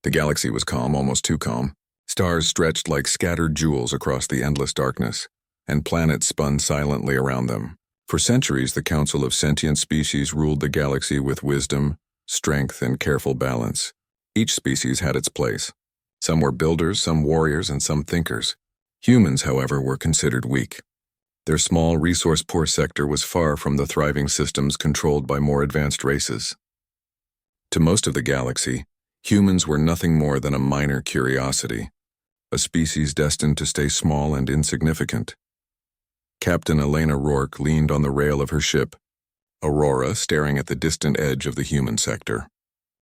The galaxy was calm, almost too calm. Stars stretched like scattered jewels across the endless darkness, and planets spun silently around them. For centuries, the Council of Sentient Species ruled the galaxy with wisdom, strength, and careful balance. Each species had its place. Some were builders, some warriors, and some thinkers. Humans, however, were considered weak. Their small, resource-poor sector was far from the thriving systems controlled by more advanced races. To most of the galaxy, humans were nothing more than a minor curiosity, a species destined to stay small and insignificant. Captain Elena Rourke leaned on the rail of her ship, Aurora staring at the distant edge of the human sector.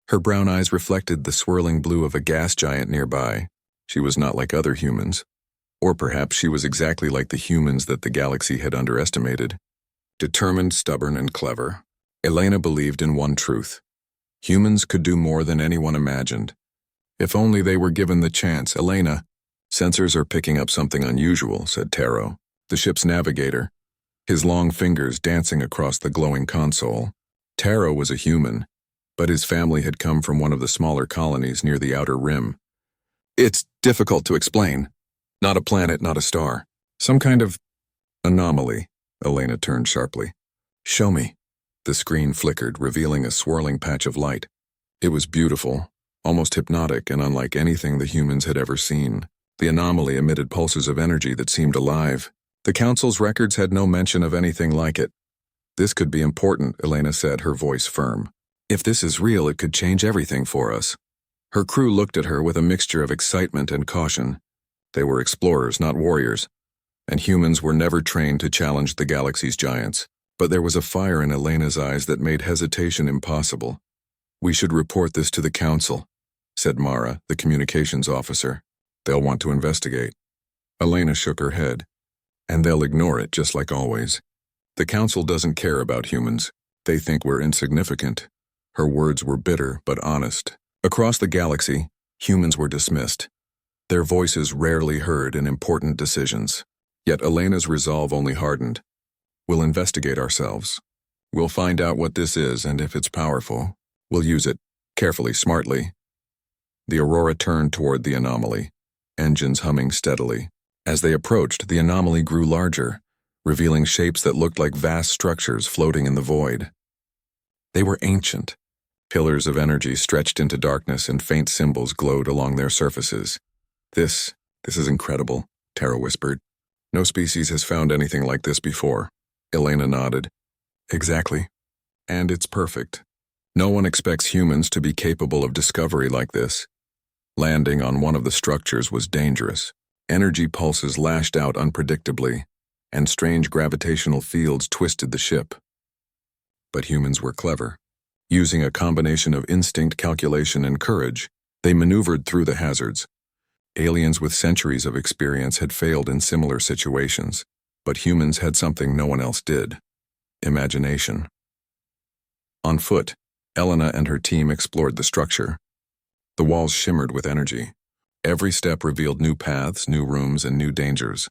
Her brown eyes reflected the swirling blue of a gas giant nearby. She was not like other humans. Or perhaps she was exactly like the humans that the galaxy had underestimated. Determined, stubborn, and clever, Elena believed in one truth. Humans could do more than anyone imagined. If only they were given the chance. Elena, sensors are picking up something unusual, said Taro, the ship's navigator, his long fingers dancing across the glowing console. Taro was a human, but his family had come from one of the smaller colonies near the outer rim. It's difficult to explain. Not a planet, not a star. Some kind of anomaly. Elena turned sharply. Show me. The screen flickered, revealing a swirling patch of light. It was beautiful, almost hypnotic and unlike anything the humans had ever seen. The anomaly emitted pulses of energy that seemed alive. The Council's records had no mention of anything like it. This could be important, Elena said, her voice firm. If this is real, it could change everything for us. Her crew looked at her with a mixture of excitement and caution. They were explorers, not warriors, and humans were never trained to challenge the galaxy's giants. But there was a fire in Elena's eyes that made hesitation impossible. We should report this to the Council, said Mara, the communications officer. They'll want to investigate. Elena shook her head. And they'll ignore it, just like always. The Council doesn't care about humans. They think we're insignificant. Her words were bitter but honest. Across the galaxy, humans were dismissed. Their voices rarely heard in important decisions. Yet Elena's resolve only hardened. We'll investigate ourselves. We'll find out what this is, and if it's powerful, we'll use it, carefully, smartly. The Aurora turned toward the anomaly, engines humming steadily. As they approached, the anomaly grew larger, revealing shapes that looked like vast structures floating in the void. They were ancient. Pillars of energy stretched into darkness and faint symbols glowed along their surfaces. This is incredible, Taro whispered. No species has found anything like this before. Elena nodded. Exactly. And it's perfect. No one expects humans to be capable of discovery like this. Landing on one of the structures was dangerous. Energy pulses lashed out unpredictably, and strange gravitational fields twisted the ship. But humans were clever. Using a combination of instinct, calculation, and courage, they maneuvered through the hazards. Aliens with centuries of experience had failed in similar situations, but humans had something no one else did: imagination. On foot, Elena and her team explored the structure. The walls shimmered with energy. Every step revealed new paths, new rooms, and new dangers.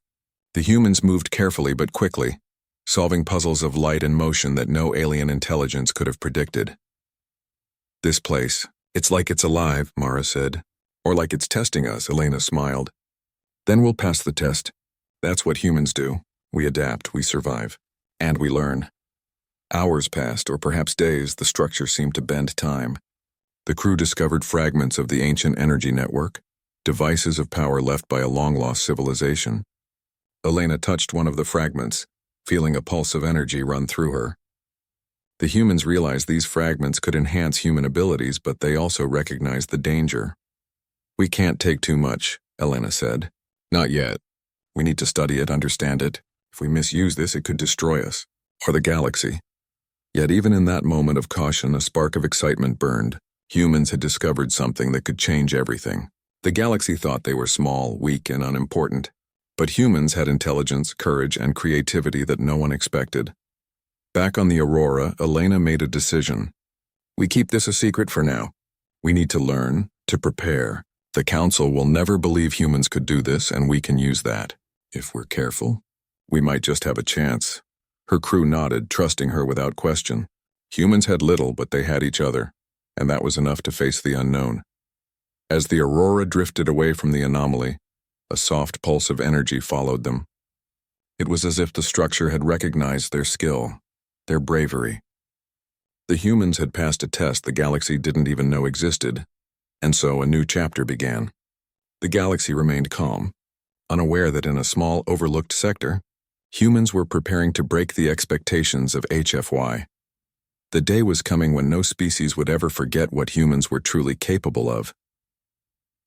The humans moved carefully but quickly, solving puzzles of light and motion that no alien intelligence could have predicted. This place, it's like it's alive, Mara said. Or like it's testing us, Elena smiled. Then we'll pass the test. That's what humans do. We adapt, we survive, and we learn. Hours passed, or perhaps days. The structure seemed to bend time. The crew discovered fragments of the ancient energy network, devices of power left by a long-lost civilization. Elena touched one of the fragments, feeling a pulse of energy run through her. The humans realized these fragments could enhance human abilities, but they also recognized the danger. We can't take too much, Elena said. Not yet. We need to study it, understand it. If we misuse this, it could destroy us, or the galaxy. Yet even in that moment of caution, a spark of excitement burned. Humans had discovered something that could change everything. The galaxy thought they were small, weak, and unimportant. But humans had intelligence, courage, and creativity that no one expected. Back on the Aurora, Elena made a decision. We keep this a secret for now. We need to learn, to prepare. The Council will never believe humans could do this, and we can use that. If we're careful, we might just have a chance. Her crew nodded, trusting her without question. Humans had little, but they had each other, and that was enough to face the unknown. As the aurora drifted away from the anomaly, a soft pulse of energy followed them. It was as if the structure had recognized their skill, their bravery. The humans had passed a test the galaxy didn't even know existed, and so a new chapter began. The galaxy remained calm, unaware that in a small, overlooked sector, humans were preparing to break the expectations of HFY. The day was coming when no species would ever forget what humans were truly capable of.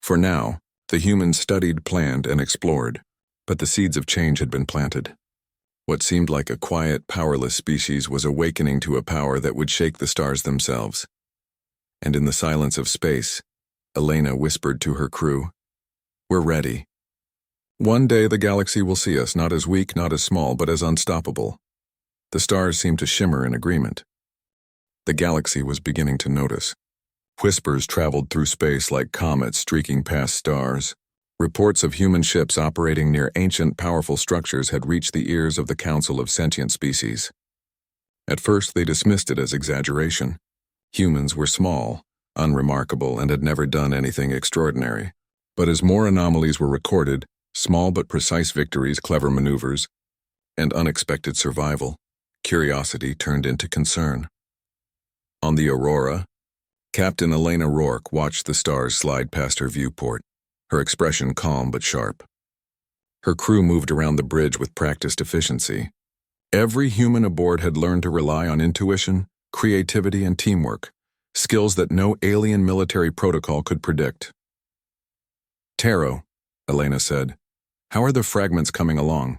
For now, the humans studied, planned, and explored, but the seeds of change had been planted. What seemed like a quiet, powerless species was awakening to a power that would shake the stars themselves. And in the silence of space, Elena whispered to her crew, "We're ready. One day the galaxy will see us not as weak, not as small, but as unstoppable." The stars seemed to shimmer in agreement. The galaxy was beginning to notice. Whispers traveled through space like comets streaking past stars. Reports of human ships operating near ancient, powerful structures had reached the ears of the Council of Sentient Species. At first, they dismissed it as exaggeration. Humans were small, unremarkable, and had never done anything extraordinary. But as more anomalies were recorded, small but precise victories, clever maneuvers, and unexpected survival, curiosity turned into concern. On the Aurora, Captain Elena Rourke watched the stars slide past her viewport, her expression calm but sharp. Her crew moved around the bridge with practiced efficiency. Every human aboard had learned to rely on intuition, creativity, and teamwork, skills that no alien military protocol could predict. "Taro," Elena said, "how are the fragments coming along?"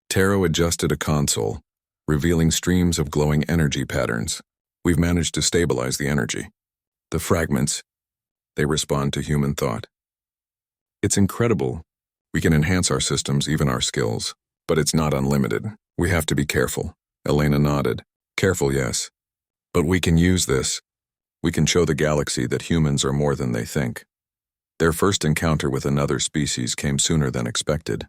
Taro adjusted a console, revealing streams of glowing energy patterns. "We've managed to stabilize the energy. The fragments, they respond to human thought. It's incredible. We can enhance our systems, even our skills, but it's not unlimited. We have to be careful." Elena nodded. "Careful, yes. But we can use this. We can show the galaxy that humans are more than they think." Their first encounter with another species came sooner than expected.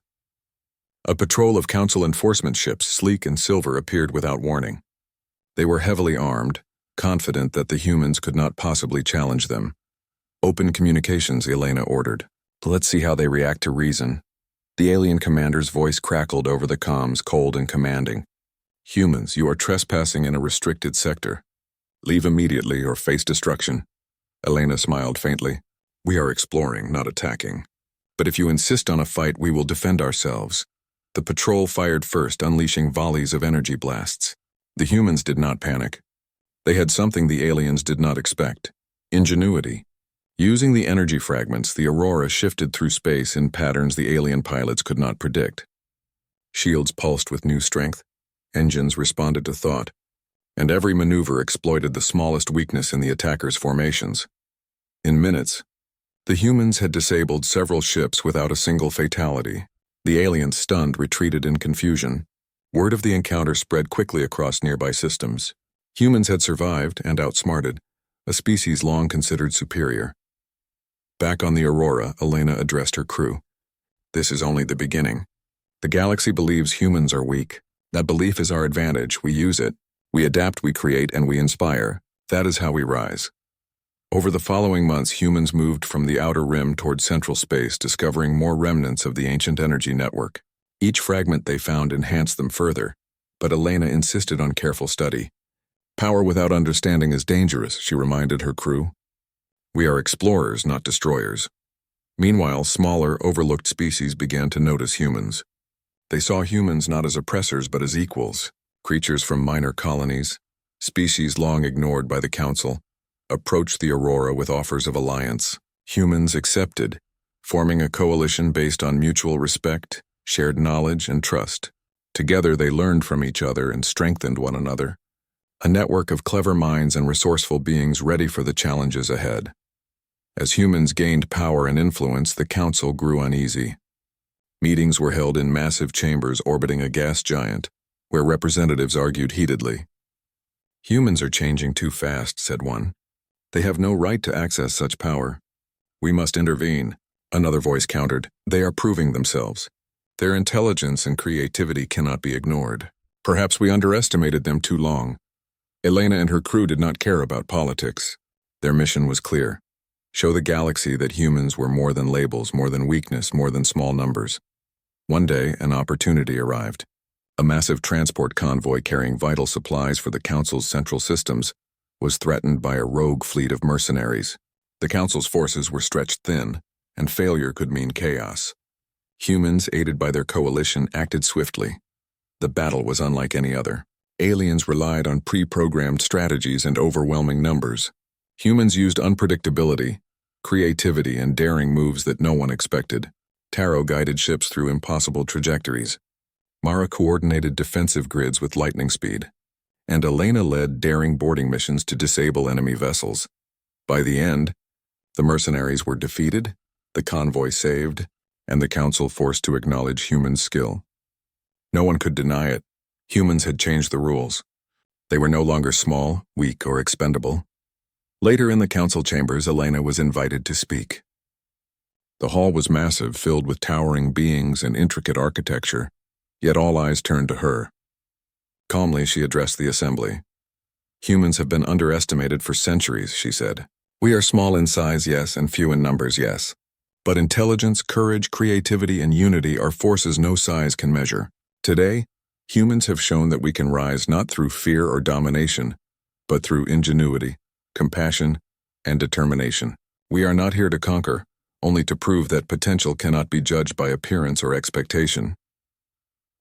A patrol of Council enforcement ships, sleek and silver, appeared without warning. They were heavily armed, confident that the humans could not possibly challenge them. "Open communications," Elena ordered. "Let's see how they react to reason." The alien commander's voice crackled over the comms, cold and commanding. "Humans, you are trespassing in a restricted sector. Leave immediately or face destruction." Elena smiled faintly. "We are exploring, not attacking. But if you insist on a fight, we will defend ourselves." The patrol fired first, unleashing volleys of energy blasts. The humans did not panic. They had something the aliens did not expect: ingenuity. Using the energy fragments, the Aurora shifted through space in patterns the alien pilots could not predict. Shields pulsed with new strength, engines responded to thought, and every maneuver exploited the smallest weakness in the attackers' formations. In minutes, the humans had disabled several ships without a single fatality. The aliens, stunned, retreated in confusion. Word of the encounter spread quickly across nearby systems. Humans had survived and outsmarted, a species long considered superior. Back on the Aurora, Elena addressed her crew. "This is only the beginning. The galaxy believes humans are weak. That belief is our advantage. We use it. We adapt, we create, and we inspire. That is how we rise." Over the following months, humans moved from the outer rim toward central space, discovering more remnants of the ancient energy network. Each fragment they found enhanced them further, but Elena insisted on careful study. "Power without understanding is dangerous," she reminded her crew. "We are explorers, not destroyers." Meanwhile, smaller, overlooked species began to notice humans. They saw humans not as oppressors but as equals, creatures from minor colonies, species long ignored by the Council, approached the Aurora with offers of alliance. Humans accepted, forming a coalition based on mutual respect, shared knowledge, and trust. Together they learned from each other and strengthened one another. A network of clever minds and resourceful beings ready for the challenges ahead. As humans gained power and influence, the Council grew uneasy. Meetings were held in massive chambers orbiting a gas giant, where representatives argued heatedly. "Humans are changing too fast," said one. "They have no right to access such power. We must intervene," another voice countered. "They are proving themselves. Their intelligence and creativity cannot be ignored. Perhaps we underestimated them too long." Elena and her crew did not care about politics. Their mission was clear: Show the galaxy that humans were more than labels, more than weakness, more than small numbers. One day, an opportunity arrived. A massive transport convoy carrying vital supplies for the Council's central systems was threatened by a rogue fleet of mercenaries. The Council's forces were stretched thin, and failure could mean chaos. Humans, aided by their coalition, acted swiftly. The battle was unlike any other. Aliens relied on pre-programmed strategies and overwhelming numbers. Humans used unpredictability, creativity, and daring moves that no one expected. Taro guided ships through impossible trajectories. Mara coordinated defensive grids with lightning speed. And Elena led daring boarding missions to disable enemy vessels. By the end, the mercenaries were defeated, the convoy saved, and the Council forced to acknowledge human skill. No one could deny it. Humans had changed the rules. They were no longer small, weak, or expendable. Later in the Council chambers, Elena was invited to speak. The hall was massive, filled with towering beings and intricate architecture, yet all eyes turned to her. Calmly, she addressed the assembly. Humans have been underestimated for centuries, she said. We are small in size, yes, and few in numbers, yes. But intelligence, courage, creativity, and unity are forces no size can measure. Today, humans have shown that we can rise not through fear or domination, but through ingenuity, compassion, and determination. We are not here to conquer, only to prove that potential cannot be judged by appearance or expectation.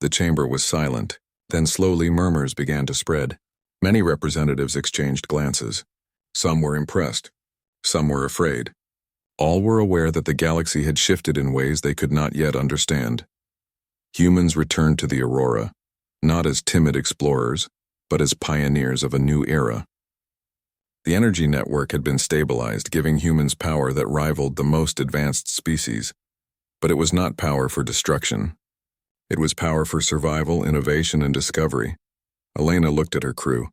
The chamber was silent. Then slowly murmurs began to spread. Many representatives exchanged glances. Some were impressed. Some were afraid. All were aware that the galaxy had shifted in ways they could not yet understand. Humans returned to the Aurora, not as timid explorers, but as pioneers of a new era. The energy network had been stabilized, giving humans power that rivaled the most advanced species. But it was not power for destruction. It was power for survival, innovation, and discovery. Elena looked at her crew.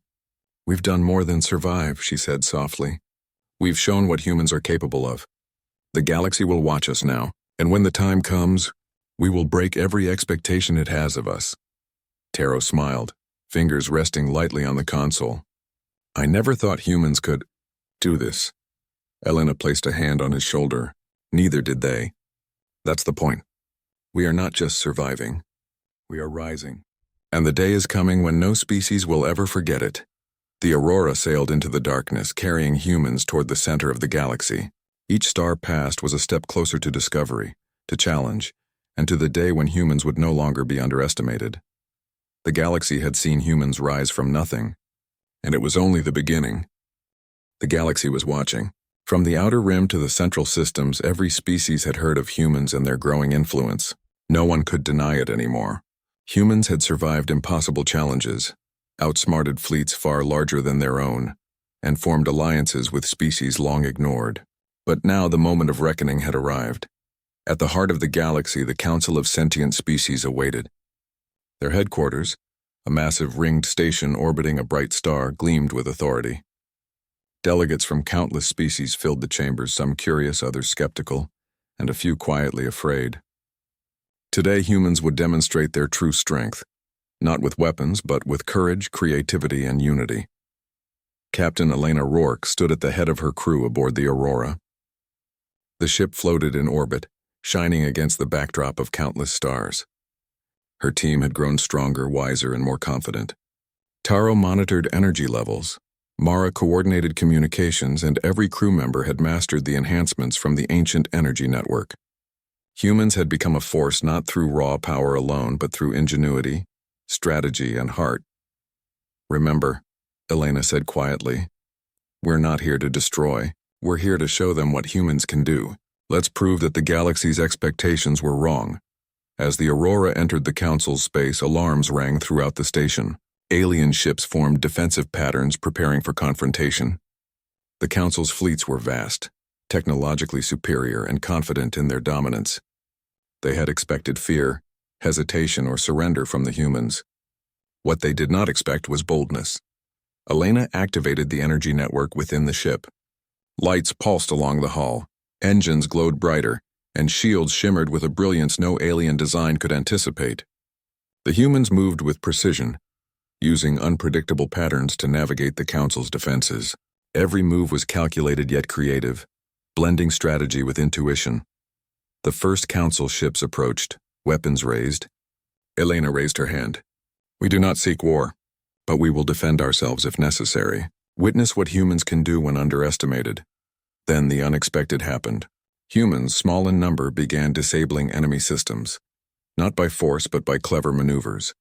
We've done more than survive, she said softly. We've shown what humans are capable of. The galaxy will watch us now, and when the time comes, we will break every expectation it has of us. Taro smiled, fingers resting lightly on the console. I never thought humans could do this. Elena placed a hand on his shoulder. Neither did they. That's the point. We are not just surviving. We are rising. And the day is coming when no species will ever forget it. The Aurora sailed into the darkness, carrying humans toward the center of the galaxy. Each star passed was a step closer to discovery, to challenge, and to the day when humans would no longer be underestimated. The galaxy had seen humans rise from nothing, and it was only the beginning. The galaxy was watching. From the outer rim to the central systems, every species had heard of humans and their growing influence. No one could deny it anymore. Humans had survived impossible challenges, outsmarted fleets far larger than their own, and formed alliances with species long ignored. But now the moment of reckoning had arrived. At the heart of the galaxy, the Council of Sentient Species awaited. Their headquarters, a massive ringed station orbiting a bright star, gleamed with authority. Delegates from countless species filled the chambers, some curious, others skeptical, and a few quietly afraid. Today, humans would demonstrate their true strength, not with weapons, but with courage, creativity, and unity. Captain Elena Rourke stood at the head of her crew aboard the Aurora. The ship floated in orbit, shining against the backdrop of countless stars. Her team had grown stronger, wiser, and more confident. Taro monitored energy levels. Mara coordinated communications, and every crew member had mastered the enhancements from the ancient energy network. Humans had become a force not through raw power alone, but through ingenuity, strategy, and heart. Remember, Elena said quietly, we're not here to destroy. We're here to show them what humans can do. Let's prove that the galaxy's expectations were wrong. As the Aurora entered the Council's space, alarms rang throughout the station. Alien ships formed defensive patterns, preparing for confrontation. The Council's fleets were vast, technologically superior, and confident in their dominance. They had expected fear, hesitation, or surrender from the humans. What they did not expect was boldness. Elena activated the energy network within the ship. Lights pulsed along the hull, engines glowed brighter, and shields shimmered with a brilliance no alien design could anticipate. The humans moved with precision, using unpredictable patterns to navigate the Council's defenses. Every move was calculated yet creative, blending strategy with intuition. The first council ships approached, weapons raised. Elena raised her hand. We do not seek war, but we will defend ourselves if necessary. Witness what humans can do when underestimated. Then the unexpected happened. Humans, small in number, began disabling enemy systems, not by force but by clever maneuvers.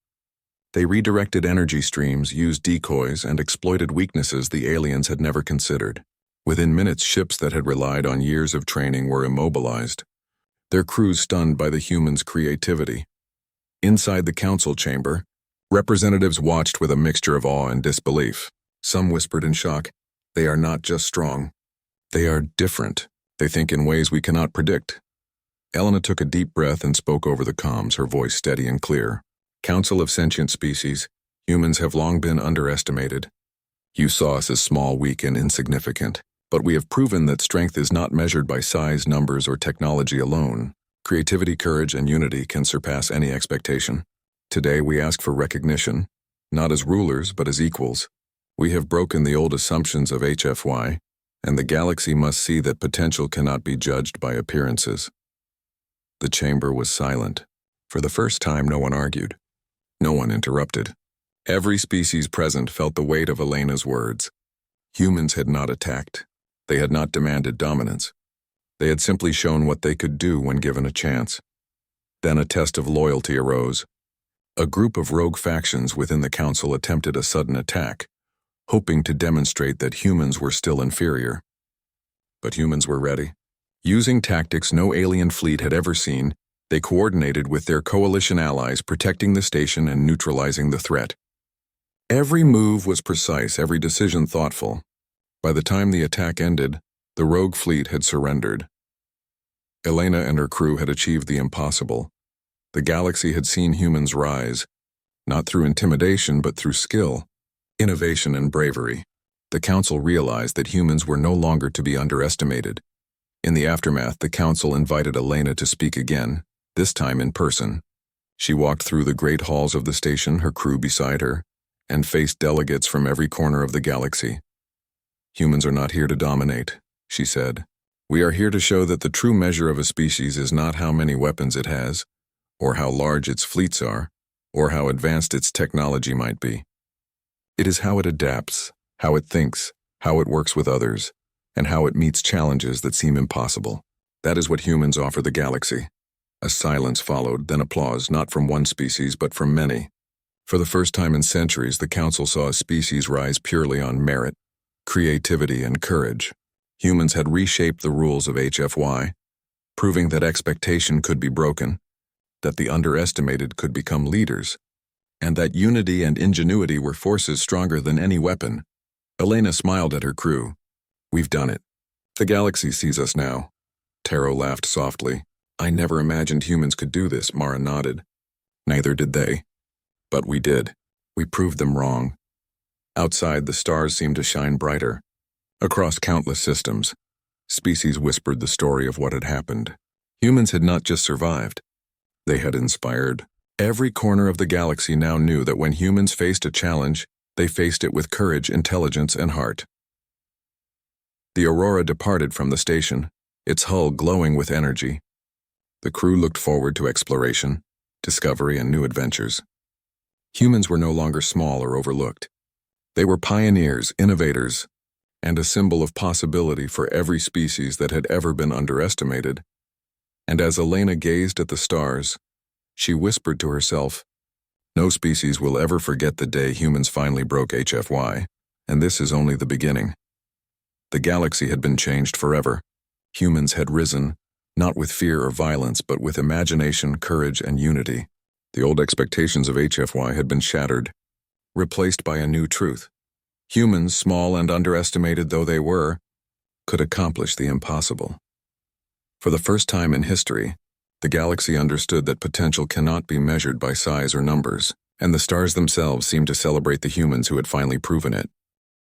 They redirected energy streams, used decoys, and exploited weaknesses the aliens had never considered. Within minutes, ships that had relied on years of training were immobilized, their crews stunned by the humans' creativity. Inside the council chamber, representatives watched with a mixture of awe and disbelief. Some whispered in shock, "They are not just strong. They are different. They think in ways we cannot predict." Elena took a deep breath and spoke over the comms, her voice steady and clear. "Council of Sentient Species, humans have long been underestimated. You saw us as small, weak, and insignificant. But we have proven that strength is not measured by size, numbers, or technology alone. Creativity, courage, and unity can surpass any expectation. Today we ask for recognition, not as rulers, but as equals. We have broken the old assumptions of HFY, and the galaxy must see that potential cannot be judged by appearances." The chamber was silent. For the first time, no one argued. No one interrupted. Every species present felt the weight of Elena's words. Humans had not attacked. They had not demanded dominance. They had simply shown what they could do when given a chance. Then a test of loyalty arose. A group of rogue factions within the council attempted a sudden attack, hoping to demonstrate that humans were still inferior. But humans were ready. Using tactics no alien fleet had ever seen, they coordinated with their coalition allies, protecting the station and neutralizing the threat. Every move was precise, every decision thoughtful. By the time the attack ended, the rogue fleet had surrendered. Elena and her crew had achieved the impossible. The galaxy had seen humans rise, not through intimidation but through skill, innovation, and bravery. The council realized that humans were no longer to be underestimated. In the aftermath, the council invited Elena to speak again, this time in person. She walked through the great halls of the station, her crew beside her, and faced delegates from every corner of the galaxy. "Humans are not here to dominate," she said. "We are here to show that the true measure of a species is not how many weapons it has, or how large its fleets are, or how advanced its technology might be. It is how it adapts, how it thinks, how it works with others, and how it meets challenges that seem impossible. That is what humans offer the galaxy." A silence followed, then applause, not from one species, but from many. For the first time in centuries, the council saw a species rise purely on merit, creativity, and courage. Humans had reshaped the rules of HFY, proving that expectation could be broken, that the underestimated could become leaders, and that unity and ingenuity were forces stronger than any weapon. Elena smiled at her crew. "We've done it. The galaxy sees us now." Taro laughed softly. "I never imagined humans could do this," Mara nodded. "Neither did they. But we did. We proved them wrong." Outside, the stars seemed to shine brighter. Across countless systems, species whispered the story of what had happened. Humans had not just survived. They had inspired. Every corner of the galaxy now knew that when humans faced a challenge, they faced it with courage, intelligence, and heart. The Aurora departed from the station, its hull glowing with energy. The crew looked forward to exploration, discovery, and new adventures. Humans were no longer small or overlooked. They were pioneers, innovators, and a symbol of possibility for every species that had ever been underestimated. And as Elena gazed at the stars, she whispered to herself, "No species will ever forget the day humans finally broke HFY, and this is only the beginning." The galaxy had been changed forever. Humans had risen, not with fear or violence, but with imagination, courage, and unity. The old expectations of HFY had been shattered, replaced by a new truth. Humans, small and underestimated though they were, could accomplish the impossible. For the first time in history, the galaxy understood that potential cannot be measured by size or numbers, and the stars themselves seemed to celebrate the humans who had finally proven it.